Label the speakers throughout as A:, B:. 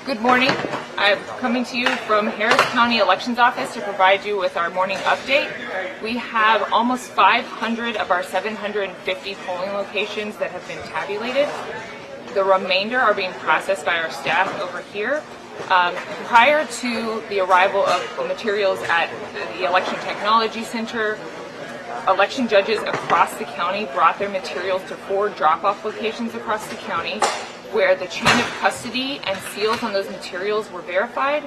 A: Good morning. I'm coming to you from Harris County Elections Office to provide you with our morning update. We have almost 500 of our 750 polling locations that have been tabulated. The remainder are being processed by our staff over here. Prior to the arrival of the materials at the Election Technology Center, election judges across the county brought their materials to 4 drop-off locations across the county, where the chain of custody and seals on those materials were verified,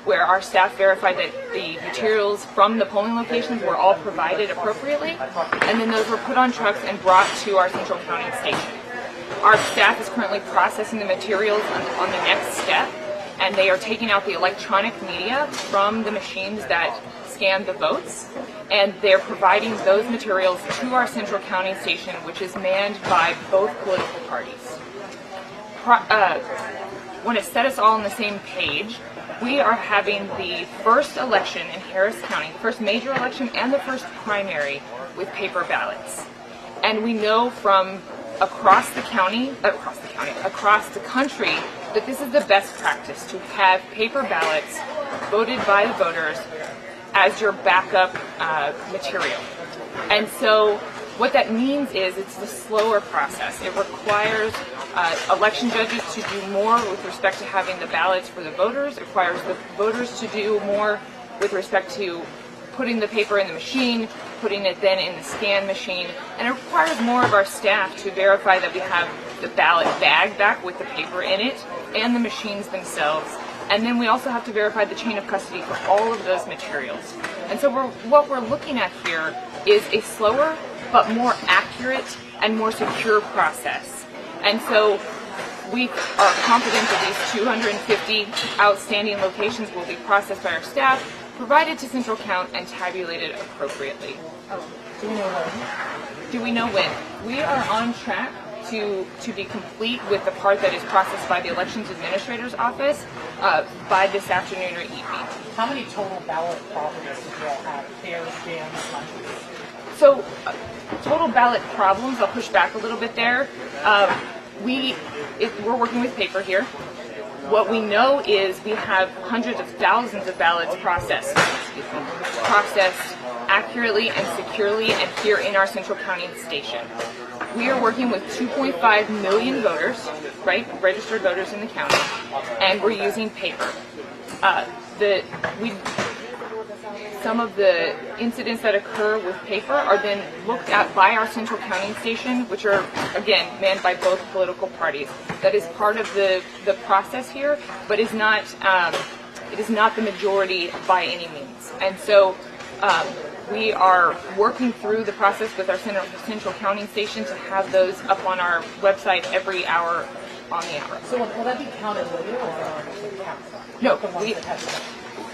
A: where our staff verified that the materials from the polling locations were all provided appropriately, and then those were put on trucks and brought to our central counting station. Our staff is currently processing the materials on the next step, and they are taking out the electronic media from the machines that scan the votes, and they're providing those materials to our central counting station, which is manned by both political parties. Want to set us all on the same page, we are having the first election in Harris County, the first major election and the first primary with paper ballots. And we know from across the country, that this is the best practice to have paper ballots voted by the voters as your backup material. And so what that means is it's a slower process. It requires election judges to do more with respect to having the ballots for the voters. It requires the voters to do more with respect to putting the paper in the machine, putting it then in the scan machine, and it requires more of our staff to verify that we have the ballot bag back with the paper in it and the machines themselves. And then we also have to verify the chain of custody for all of those materials. And so what we're looking at here is a slower but more accurate and more secure process. And so we are confident that these 250 outstanding locations will be processed by our staff, provided to Central Count, and tabulated appropriately.
B: Do we know when?
A: Do we know when? We are on track to be complete with the part that is processed by the Elections Administrator's Office by this afternoon or evening.
B: How many total ballot problems do you all have? Pairs, jams, lunches?
A: So, total ballot problems, I'll push back a little bit there. We're working with paper here. What we know is we have hundreds of thousands of ballots processed accurately and securely and here in our central counting station. We are working with 2.5 million voters, right, registered voters in the county, and we're using paper. Some of the incidents that occur with paper are then looked at by our central counting station, which are, again, manned by both political parties. That is part of the process here, but it is not the majority by any means. And so we are working through the process with our central counting station to have those up on our website every hour on the hour.
B: So will that be counted later or count?
A: No,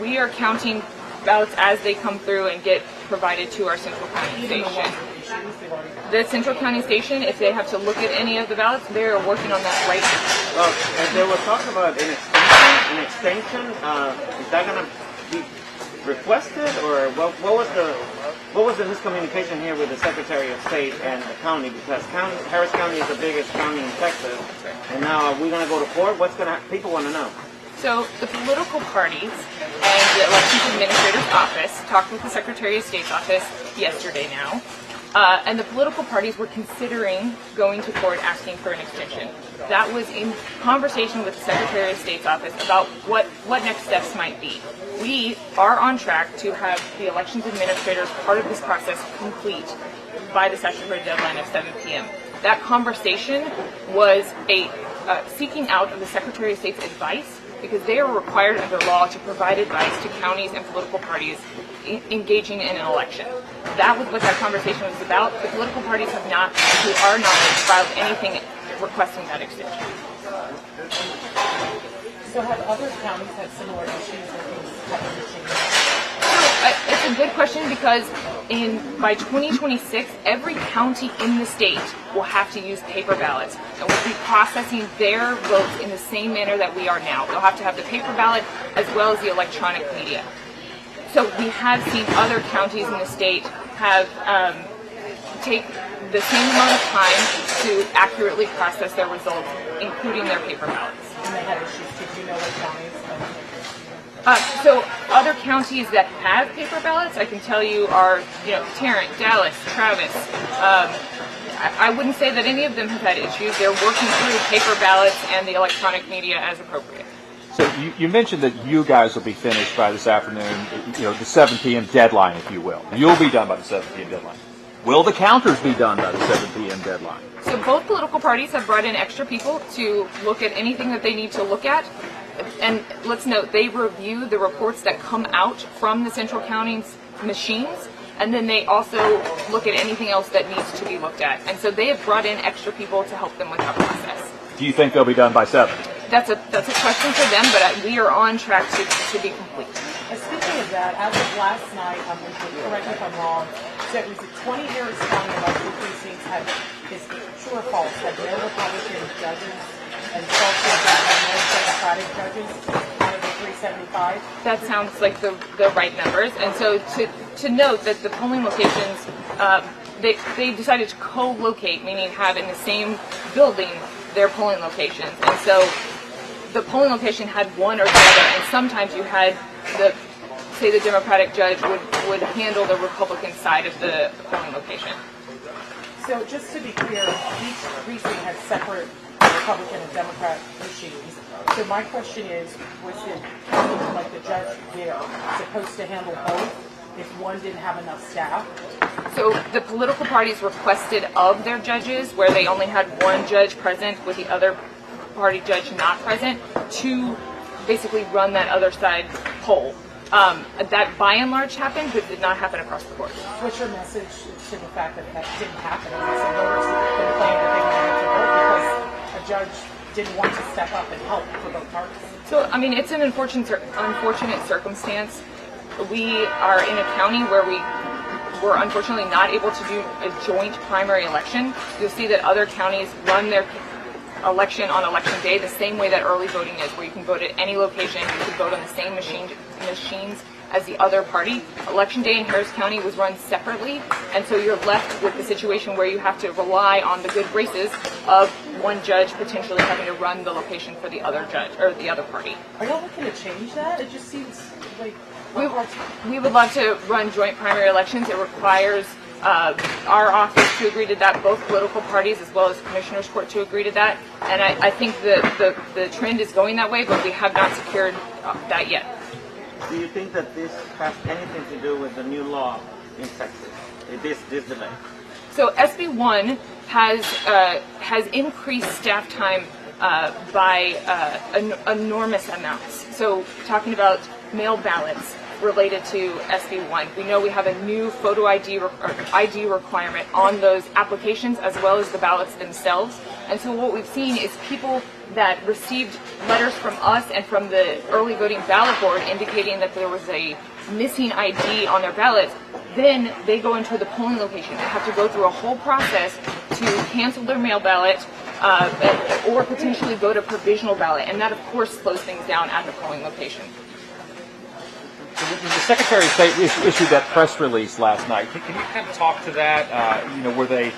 A: we are counting ballots as they come through and get provided to our central counting station. The central counting station, if they have to look at any of the ballots, they're working on that right now.
C: Well, and they were talking about an extension. Is that going to be requested, or what was the miscommunication here with the Secretary of State and the county? Because Harris County is the biggest county in Texas, and now are we going to go to court? People want to know.
A: So the political parties and the Elections Administrator's Office talked with the Secretary of State's office yesterday now, and the political parties were considering going to court asking for an extension. That was in conversation with the Secretary of State's office about what next steps might be. We are on track to have the Elections Administrator's part of this process complete by the statutory deadline of 7 p.m. That conversation was a seeking out of the Secretary of State's advice, because they are required under law to provide advice to counties and political parties engaging in an election. That was what that conversation was about. The political parties have not, who are not, filed anything requesting that extension.
B: So have other counties had similar issues with these type of machines?
A: It's a good question, because by 2026, every county in the state will have to use paper ballots, and will be processing their votes in the same manner that we are now. They'll have to have the paper ballot as well as the electronic media. So we have seen other counties in the state have take the same amount of time to accurately process their results, including their paper ballots.
B: And they had issues. Did you know what
A: So other counties that have paper ballots, I can tell you are, Tarrant, Dallas, Travis. I wouldn't say that any of them have had issues. They're working through paper ballots and the electronic media as appropriate.
D: So you mentioned that you guys will be finished by this afternoon, the 7 p.m. deadline, if you will. You'll be done by the 7 p.m. deadline. Will the counters be done by the 7 p.m. deadline?
A: So both political parties have brought in extra people to look at anything that they need to look at. And let's note, they review the reports that come out from the central counting's machines, and then they also look at anything else that needs to be looked at. And so they have brought in extra people to help them with that process.
D: Do you think they'll be done by 7?
A: That's a question for them, but we are on track to be complete.
B: Speaking of that, as of last night, correct me if I'm wrong, so it was 20 Harris County election precincts had, is true or false, had no Republican judges and 12 that had no Democratic judges out of the 375.
A: That sounds like the right numbers. And so to note that the polling locations, they decided to co-locate, meaning have in the same building their polling locations. And so the polling location had one or the other, and sometimes you had the Democratic judge would handle the Republican side of the polling location.
B: So just to be clear, each precinct had separate Republican and Democrat machines. So my question is, was the county, like the judge there, supposed to handle both if one didn't have enough staff?
A: So the political parties requested of their judges, where they only had one judge present with the other party judge not present, to basically run that other side poll. That by and large happened, but did not happen across the board.
B: What's your message to the fact that that didn't happen? And some voters complained that they wanted to vote because a judge didn't want to step up and help for both parties.
A: So, I mean, it's an unfortunate circumstance. We are in a county where we were unfortunately not able to do a joint primary election. You'll see that other counties run their election on election day the same way that early voting is, where you can vote at any location, you can vote on the same machines as the other party. Election day in Harris County was run separately, and so you're left with the situation where you have to rely on the good graces of one judge potentially having to run the location for the other judge or the other party.
B: Are y'all looking to change that? It just seems like
A: we would love to run joint primary elections. It requires our office to agree to that, both political parties as well as Commissioner's Court to agree to that. And I think the trend is going that way, but we have not secured that yet.
C: Do you think that this has anything to do with the new law in Texas? This delay?
A: So SB 1 has increased staff time by enormous amounts. So talking about mail ballots related to SB 1. We know we have a new photo ID requirement on those applications as well as the ballots themselves. And so what we've seen is people that received letters from us and from the early voting ballot board indicating that there was a missing ID on their ballots, then they go into the polling location and have to go through a whole process to cancel their mail ballot or potentially go to provisional ballot. And that, of course, slows things down at the polling location.
D: The Secretary of State issued that press release last night. Can you kind of talk to that? Were they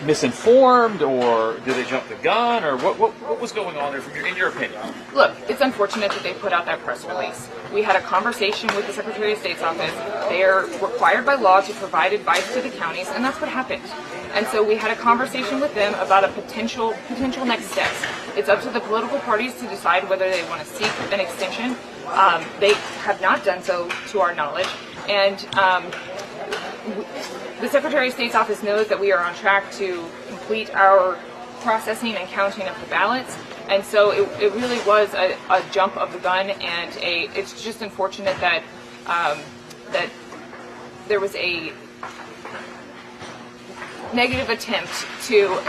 D: misinformed, or did they jump the gun, or what was going on there in your opinion?
A: Look, it's unfortunate that they put out that press release. We had a conversation with the Secretary of State's office. They are required by law to provide advice to the counties, and that's what happened. And so we had a conversation with them about a potential next steps. It's up to the political parties to decide whether they want to seek an extension. They have not done so, to our knowledge, and the Secretary of State's office knows that we are on track to complete our processing and counting of the ballots, and so it really was a jump of the gun, and it's just unfortunate that that there was a negative attempt to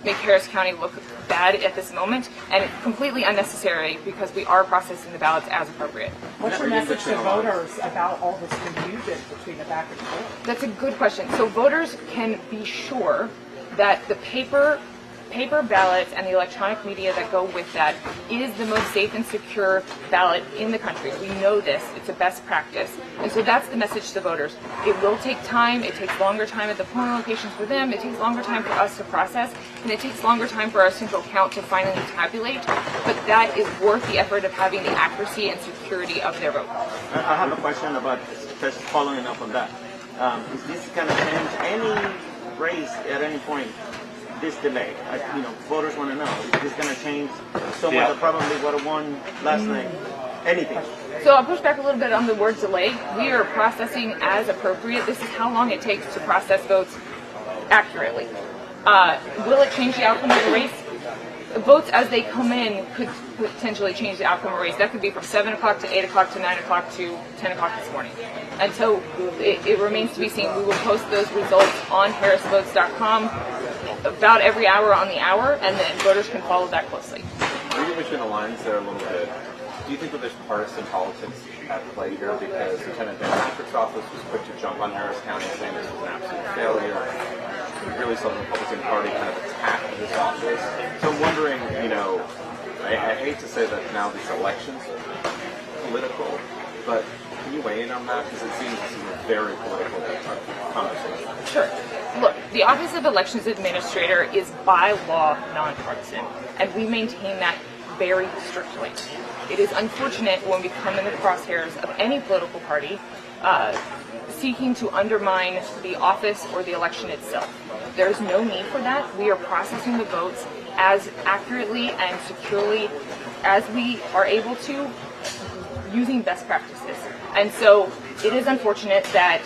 A: make Harris County look bad at this moment, and it's completely unnecessary because we are processing the ballots as appropriate.
B: What's your message to voters about all this confusion between the back and forth?
A: That's a good question. So voters can be sure that the paper paper ballots and the electronic media that go with that is the most safe and secure ballot in the country. We know this. It's a best practice. And so that's the message to voters. It will take time. It takes longer time at the polling locations for them. It takes longer time for us to process. And it takes longer time for our central count to finally tabulate. But that is worth the effort of having the accuracy and security of their vote.
C: I have a question about just following up on that. Is this going to change any race at any point? This delay, voters want to know. Is this going to change someone that probably would have won last night? Anything?
A: So I'll push back a little bit on the word delay. We are processing as appropriate. This is how long it takes to process votes accurately. Will it change the outcome of the race? Votes as they come in could potentially change the outcome of a race. That could be from 7 o'clock to 8 o'clock to 9 o'clock to 10 o'clock this morning. And so it remains to be seen. We will post those results on harrisvotes.com about every hour on the hour, and then voters can follow that closely.
E: Reading between the lines there a little bit, do you think that there's partisan politics at play here? Because Lieutenant Dan Patrick's office was quick to jump on Harris County saying this was an absolute failure. We really saw the Republican Party kind of attack this office. So I'm wondering, I hate to say that now these elections are political, but can you weigh in on that? Because it seems this is a very political conversation.
A: Sure. Look, the Office of Elections Administrator is by law nonpartisan, and we maintain that very strictly. It is unfortunate when we come in the crosshairs of any political party seeking to undermine the office or the election itself. There is no need for that. We are processing the votes as accurately and securely as we are able to, using best practices. And so it is unfortunate that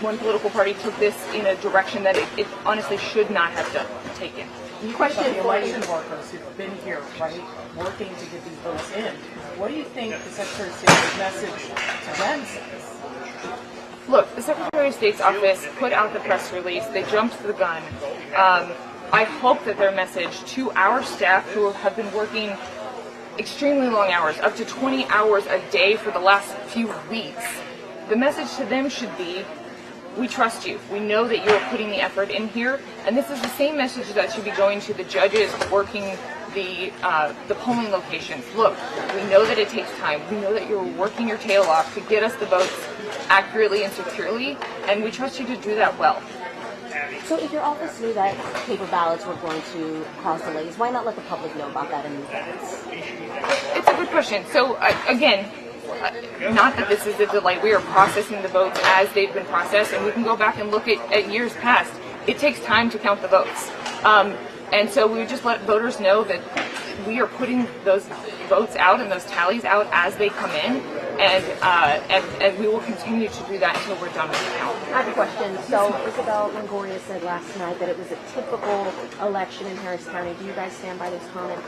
A: one political party took this in a direction that it honestly should not have taken.
B: You question the election workers who've been here, right, working to get these votes in. What do you think the Secretary of State's message to them says?
A: Look, the Secretary of State's office put out the press release. They jumped the gun. I hope that their message to our staff who have been working extremely long hours, up to 20 hours a day for the last few weeks, the message to them should be, we trust you. We know that you're putting the effort in here, and this is the same message that should be going to the judges working the polling locations. Look, we know that it takes time. We know that you're working your tail off to get us the votes accurately and securely, and we trust you to do that well.
F: So if your office knew that paper ballots were going to cause delays, why not let the public know about that in advance?
A: It's a good question. So again, not that this is a delay. We are processing the votes as they've been processed, and we can go back and look at years past. It takes time to count the votes. And so we just let voters know that we are putting those votes out and those tallies out as they come in, and we will continue to do that until we're done with the count.
F: I have a question. So Isabel Longoria said last night that it was a typical election in Harris County. Do you guys stand by those comments?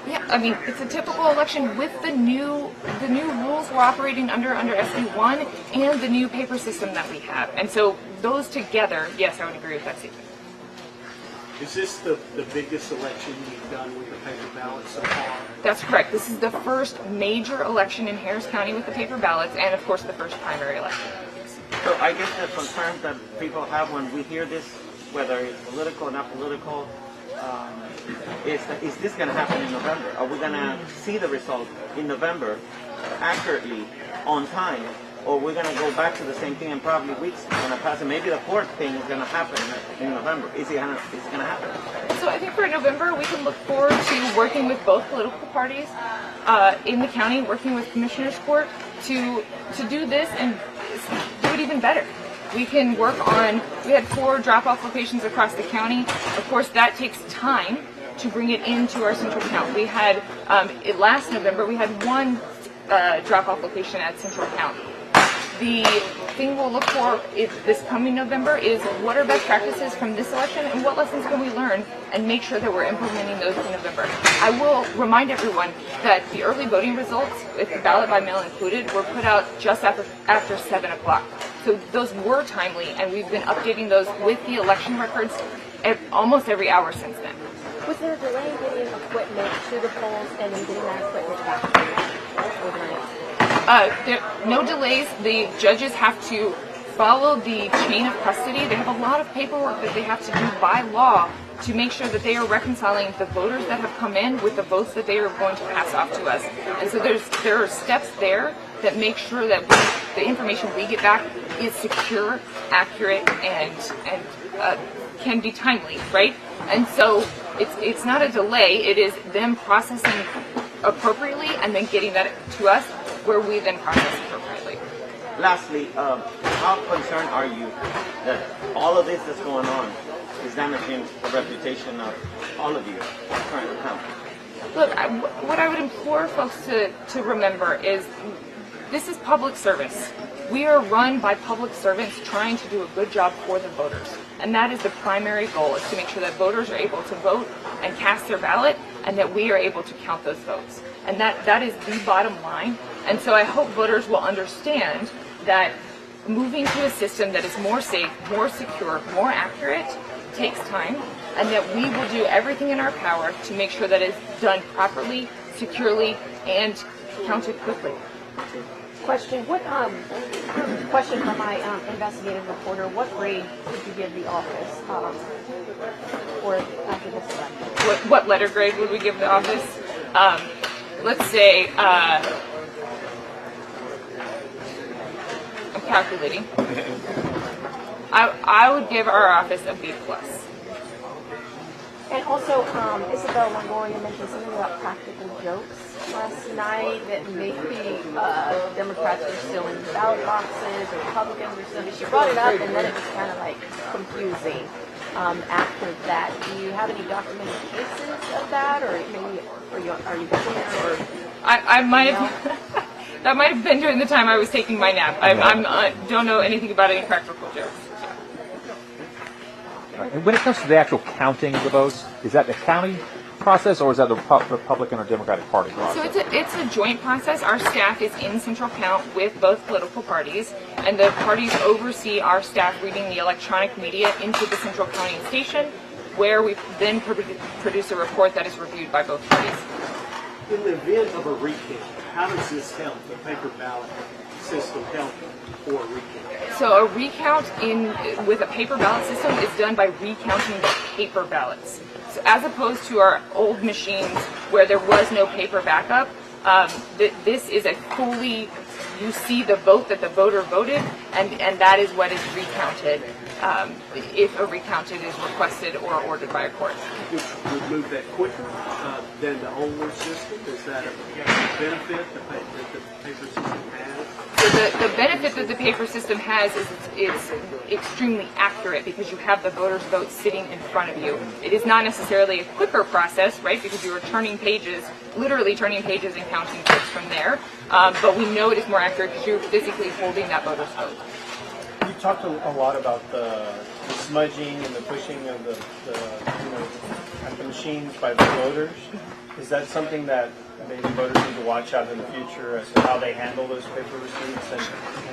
A: Yeah, I mean, it's a typical election with the new rules we're operating under SB1 and the new paper system that we have. And so those together, yes, I would agree with that statement.
G: Is this the biggest election you've done with the paper ballots so far?
A: That's correct. This is the first major election in Harris County with the paper ballots, and of course the first primary election.
C: So I guess the concerns that people have when we hear this, whether it's political or not political, is this going to happen in November? Are we going to see the result in November accurately, on time? Or we're going to go back to the same thing and probably weeks are going to pass, and maybe the fourth thing is going to happen in November. Is it going to happen?
A: So I think for November, we can look forward to working with both political parties in the county, working with Commissioner's Court to do this and do it even better. We can work on, we had 4 drop-off locations across the county. Of course, that takes time to bring it into our central count. We had, last November, we had 1 drop-off location at central count. The thing we'll look for this coming November is what are best practices from this election and what lessons can we learn and make sure that we're implementing those in November. I will remind everyone that the early voting results, with the ballot by mail included, were put out just after 7 o'clock. So those were timely, and we've been updating those with the election records almost every hour since then.
F: Was there a delay in getting equipment to the polls and then getting that equipment back overnight?
A: No delays. The judges have to follow the chain of custody. They have a lot of paperwork that they have to do by law to make sure that they are reconciling the voters that have come in with the votes that they are going to pass off to us. And so there are steps there that make sure that the information we get back is secure, accurate, and can be timely, right? And so it's not a delay, it is them processing appropriately and then getting that to us where we then process appropriately.
C: Lastly, how concerned are you that all of this that's going on is damaging the reputation of all of you current count?
A: Look, what I would implore folks to remember is this is public service. We are run by public servants trying to do a good job for the voters. And that is the primary goal, is to make sure that voters are able to vote and cast their ballot, and that we are able to count those votes. And that is the bottom line. And so I hope voters will understand that moving to a system that is more safe, more secure, more accurate takes time, and that we will do everything in our power to make sure that it's done properly, securely, and counted quickly.
F: Question from my investigative reporter: what grade would you give the office for after this election?
A: What letter grade would we give the office? Let's say, I'm calculating. I would give our office a B+.
F: And also, Isabel Longoria mentioned something about practical jokes last night, that maybe Democrats are still in ballot boxes, or Republicans are still. She brought it up, and then it was kind of like confusing after that. Do you have any documented cases of that, or maybe are you doing it, or
A: I might have. That might have been during the time I was taking my nap. I don't know anything about any practical jokes.
D: And when it comes to the actual counting of the votes, is that the county process, or is that the Republican or Democratic Party process?
A: So it's a joint process. Our staff is in central count with both political parties, and the parties oversee our staff reading the electronic media into the central counting station, where we then produce a report that is reviewed by both parties.
G: In the event of a recount, how does this help the paper ballot system help for a recount?
A: So a recount with a paper ballot system is done by recounting the paper ballots. So as opposed to our old machines where there was no paper backup, this is a fully, you see the vote that the voter voted, and that is what is recounted if a recounted is requested or ordered by a court.
G: Would move that quicker than the older system? Is that a benefit that the paper system has?
A: So the benefit that the paper system has is it's extremely accurate because you have the voter's vote sitting in front of you. It is not necessarily a quicker process, right, because you are turning pages, literally turning pages and counting votes from there. But we know it is more accurate because you're physically holding that voter's vote.
H: You talked a lot about the smudging and the pushing of at the machines by the voters. Is that something that maybe voters need to watch out in the future as to how they handle those paper receipts? And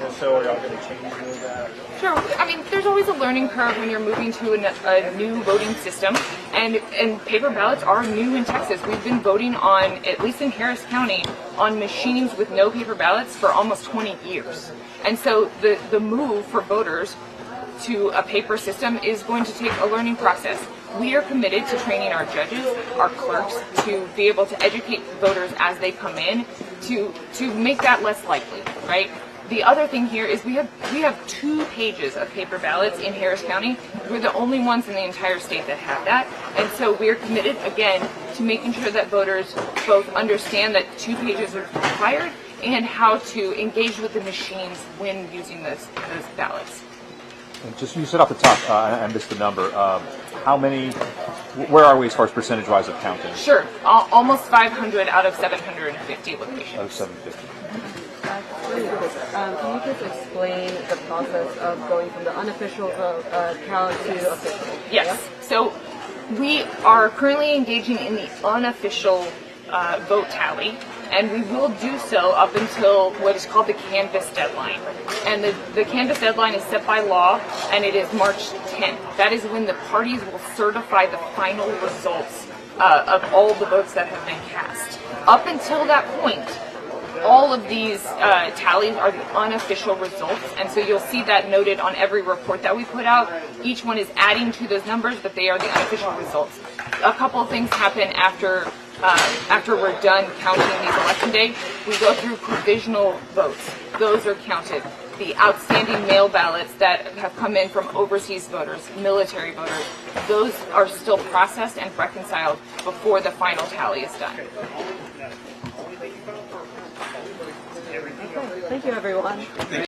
H: if so, are y'all going to change any of that?
A: Sure. I mean, there's always a learning curve when you're moving to a new voting system, and paper ballots are new in Texas. We've been voting on, at least in Harris County, on machines with no paper ballots for almost 20 years. And so the move for voters to a paper system is going to take a learning process. We are committed to training our judges, our clerks, to be able to educate voters as they come in to make that less likely, right? The other thing here is we have 2 pages of paper ballots in Harris County. We're the only ones in the entire state that have that. And so we're committed, again, to making sure that voters both understand that 2 pages are required and how to engage with the machines when using those ballots.
D: And just you said off the top, I missed the number. How many? Where are we as far as percentage-wise of counting?
A: Sure, almost 500 out of 750 locations.
D: Out of 750.
I: Can you just explain the process of going from the unofficial count to official?
A: Yes. So we are currently engaging in the unofficial vote tally, and we will do so up until what is called the canvass deadline. And the canvass deadline is set by law, and it is March 10th. That is when the parties will certify the final results of all the votes that have been cast. Up until that point, all of these tallies are the unofficial results, and so you'll see that noted on every report that we put out. Each one is adding to those numbers, but they are the unofficial results. A couple of things happen after we're done counting these election day. We go through provisional votes. Those are counted. The outstanding mail ballots that have come in from overseas voters, military voters, those are still processed and reconciled before the final tally is done.
I: Okay, thank you, everyone.